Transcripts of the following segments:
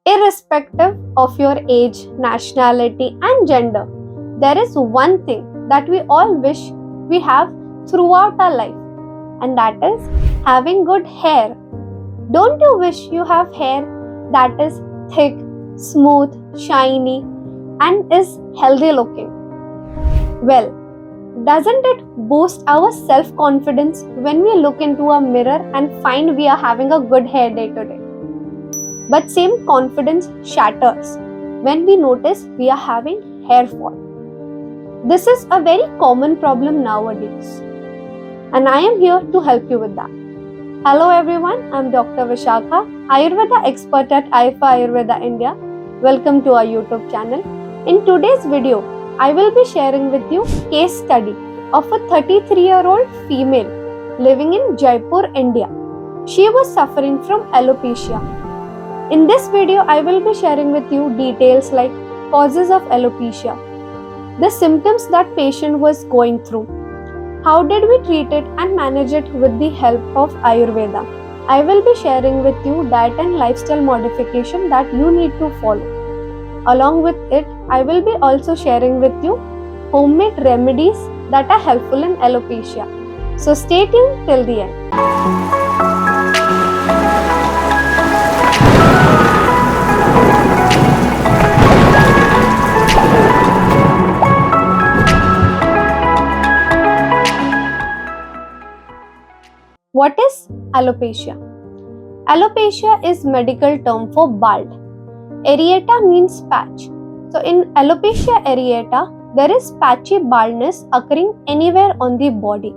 Irrespective of your age, nationality, and gender, there is one thing that we all wish we have throughout our life, and that is having good hair. Don't you wish you have hair that is thick, smooth, shiny, and is healthy looking? Well, doesn't it boost our self confidence when we look into a mirror and find we are having a good hair day to day? But same confidence shatters when we notice we are having hair fall. This is a very common problem nowadays, and I am here to help you with that. Hello everyone, I'm Dr. Vishakha, Ayurveda expert at AIFA Ayurveda India. Welcome to our YouTube channel. In today's video, I will be sharing with you case study of a 33-year-old female living in Jaipur, India. She was suffering from alopecia. In this video, I will be sharing with you details like causes of alopecia, the symptoms that patient was going through, how did we treat it and manage it with the help of Ayurveda. I will be sharing with you diet and lifestyle modification that you need to follow. Along with it, I will be also sharing with you homemade remedies that are helpful in alopecia. So stay tuned till the end. What is alopecia? Alopecia is medical term for bald. Areata means patch. So in alopecia areata, there is patchy baldness occurring anywhere on the body.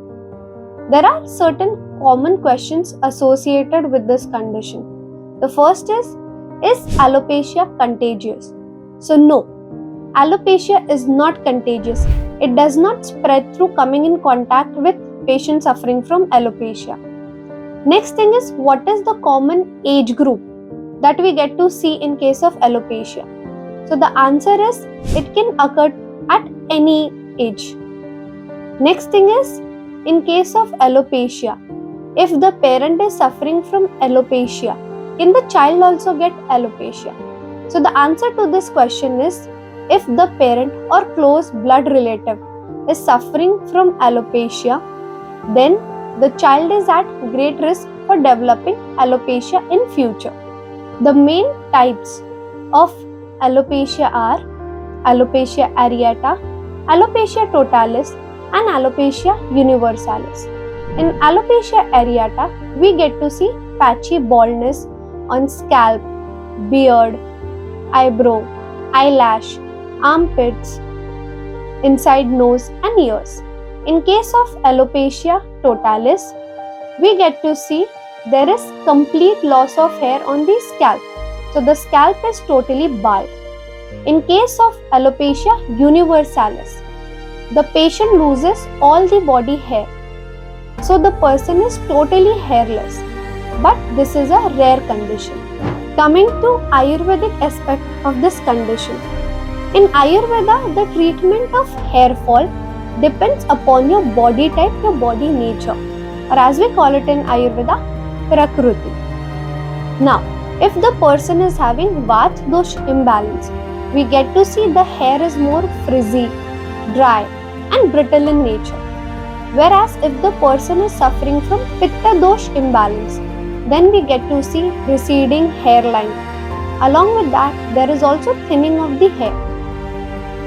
There are certain common questions associated with this condition. The first is alopecia contagious? So no, alopecia is not contagious. It does not spread through coming in contact with patients suffering from alopecia. Next thing is, what is the common age group that we get to see in case of alopecia? So the answer is, it can occur at any age. Next thing is, in case of alopecia, if the parent is suffering from alopecia, can the child also get alopecia? So the answer to this question is, if the parent or close blood relative is suffering from alopecia, then the child is at great risk for developing alopecia in future. The main types of alopecia are alopecia areata, alopecia totalis, and alopecia universalis. In alopecia areata, we get to see patchy baldness on scalp, beard, eyebrow, eyelash, armpits, inside nose and ears. In case of alopecia totalis, we get to see there is complete loss of hair on the scalp. So the scalp is totally bald. In case of alopecia universalis, the patient loses all the body hair. So the person is totally hairless. But this is a rare condition. Coming to Ayurvedic aspect of this condition. In Ayurveda, the treatment of hair fall depends upon your body type, your body nature, or as we call it in Ayurveda, Prakruti. Now, if the person is having Vata dosh imbalance, we get to see the hair is more frizzy, dry, and brittle in nature. Whereas if the person is suffering from Pitta dosh imbalance, then we get to see receding hairline. Along with that, there is also thinning of the hair.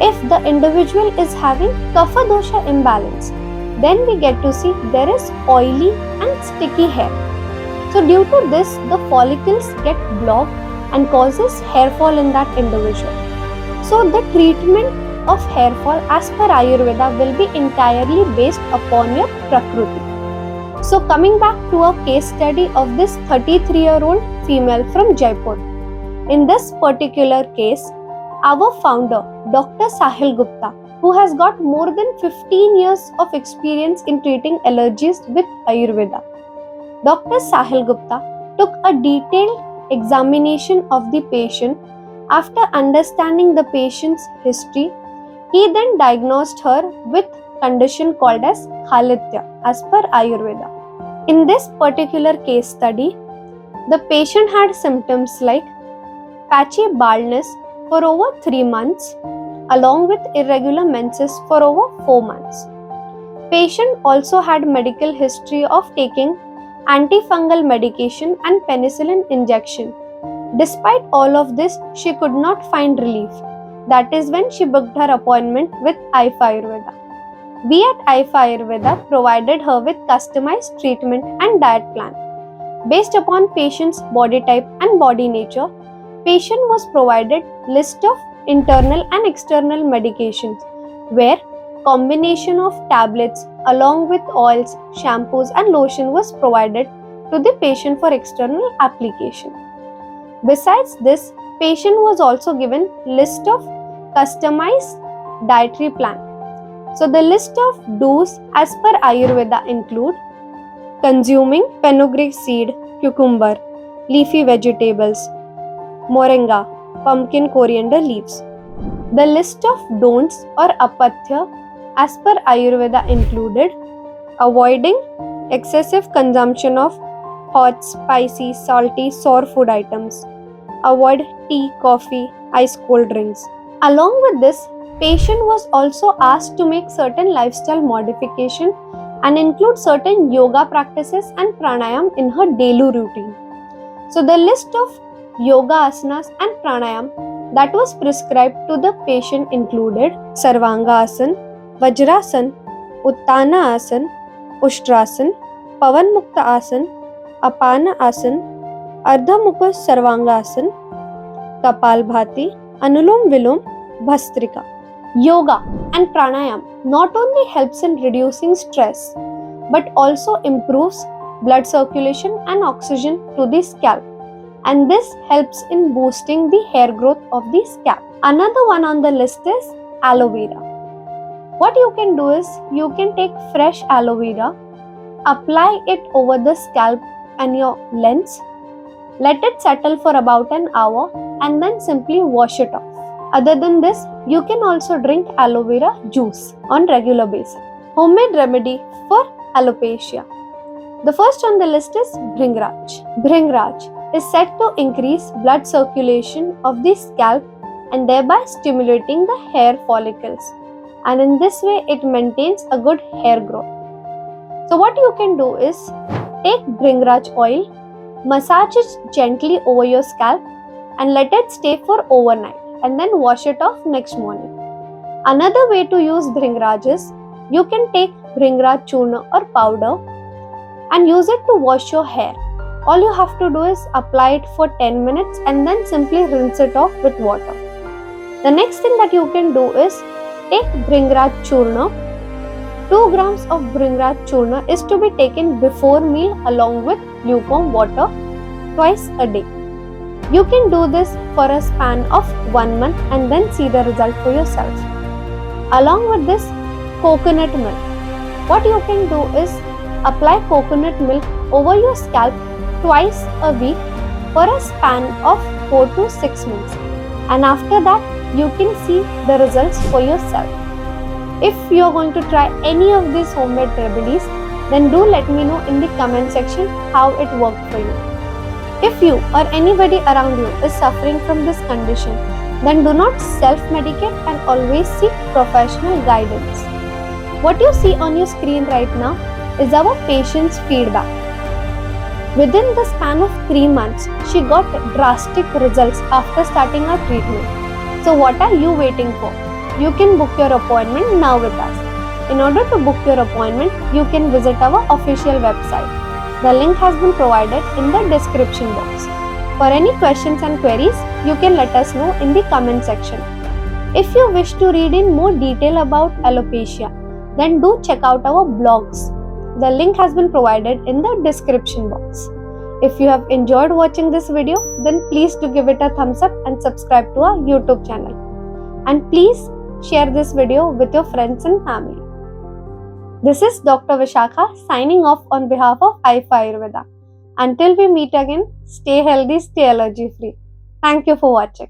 If the individual is having Kapha dosha imbalance, then we get to see there is oily and sticky hair. So due to this, the follicles get blocked and causes hair fall in that individual. So the treatment of hair fall as per Ayurveda will be entirely based upon your Prakruti. So coming back to a case study of this 33-year-old female from Jaipur. In this particular case, our founder, Dr. Sahil Gupta, who has got more than 15 years of experience in treating allergies with Ayurveda. Dr. Sahil Gupta took a detailed examination of the patient. After understanding the patient's history, he then diagnosed her with condition called as Khalitya as per Ayurveda. In this particular case study, the patient had symptoms like patchy baldness for over 3 months, along with irregular menses for over 4 months. Patient also had medical history of taking antifungal medication and penicillin injection. Despite all of this, she could not find relief. That is when she booked her appointment with AIFA Ayurveda. We at AIFA Ayurveda provided her with customized treatment and diet plan. Based upon patient's body type and body nature, patient was provided list of internal and external medications where combination of tablets along with oils, shampoos and lotion was provided to the patient for external application. Besides this, patient was also given list of customized dietary plan. So the list of do's as per Ayurveda include consuming fenugreek seed, cucumber, leafy vegetables, moringa, pumpkin coriander leaves. The list of don'ts or apatya as per Ayurveda included avoiding excessive consumption of hot, spicy, salty, sour food items. Avoid tea, coffee, ice cold drinks. Along with this, patient was also asked to make certain lifestyle modification and include certain yoga practices and pranayam in her daily routine. So the list of yoga asanas and pranayam that was prescribed to the patient included Sarvanga Asana, Vajrasan, Uttana Asana, Ushtrasan, Pavan Mukta Asana, Apana Asana, Ardha Mukha Sarvanga Asana, Kapalbhati, Anulom Vilom, Bhastrika. Yoga and pranayam not only helps in reducing stress but also improves blood circulation and oxygen to the scalp, and this helps in boosting the hair growth of the scalp. Another one on the list is aloe vera. What you can do is you can take fresh aloe vera, apply it over the scalp and your lens, let it settle for about an hour and then simply wash it off. Other than this, you can also drink aloe vera juice on regular basis. Homemade remedy for alopecia. The first on the list is Bhringraj. Bhringraj is said to increase blood circulation of the scalp and thereby stimulating the hair follicles, and in this way it maintains a good hair growth. So what you can do is take Bhringraj oil, massage it gently over your scalp and let it stay for overnight and then wash it off next morning. Another way to use Bhringraj is you can take Bhringraj churna or powder and use it to wash your hair. All you have to do is apply it for 10 minutes and then simply rinse it off with water. The next thing that you can do is take Bhringraj churna. 2 grams of Bhringraj churna is to be taken before meal along with lukewarm water twice a day. You can do this for a span of 1 month and then see the result for yourself. Along with this, coconut milk. What you can do is apply coconut milk over your scalp twice a week for a span of 4 to 6 months, and after that you can see the results for yourself. If you are going to try any of these homemade remedies, then do let me know in the comment section how it worked for you. If you or anybody around you is suffering from this condition, then do not self-medicate and always seek professional guidance. What you see on your screen right now is our patient's feedback. Within the span of 3 months, she got drastic results after starting our treatment. So what are you waiting for? You can book your appointment now with us. In order to book your appointment, you can visit our official website. The link has been provided in the description box. For any questions and queries, you can let us know in the comment section. If you wish to read in more detail about alopecia, then do check out our blogs. The link has been provided in the description box. If you have enjoyed watching this video, then please do give it a thumbs up and subscribe to our YouTube channel. And please share this video with your friends and family. This is Dr. Vishakha signing off on behalf of AIFA Ayurveda. Until we meet again, stay healthy, stay allergy free. Thank you for watching.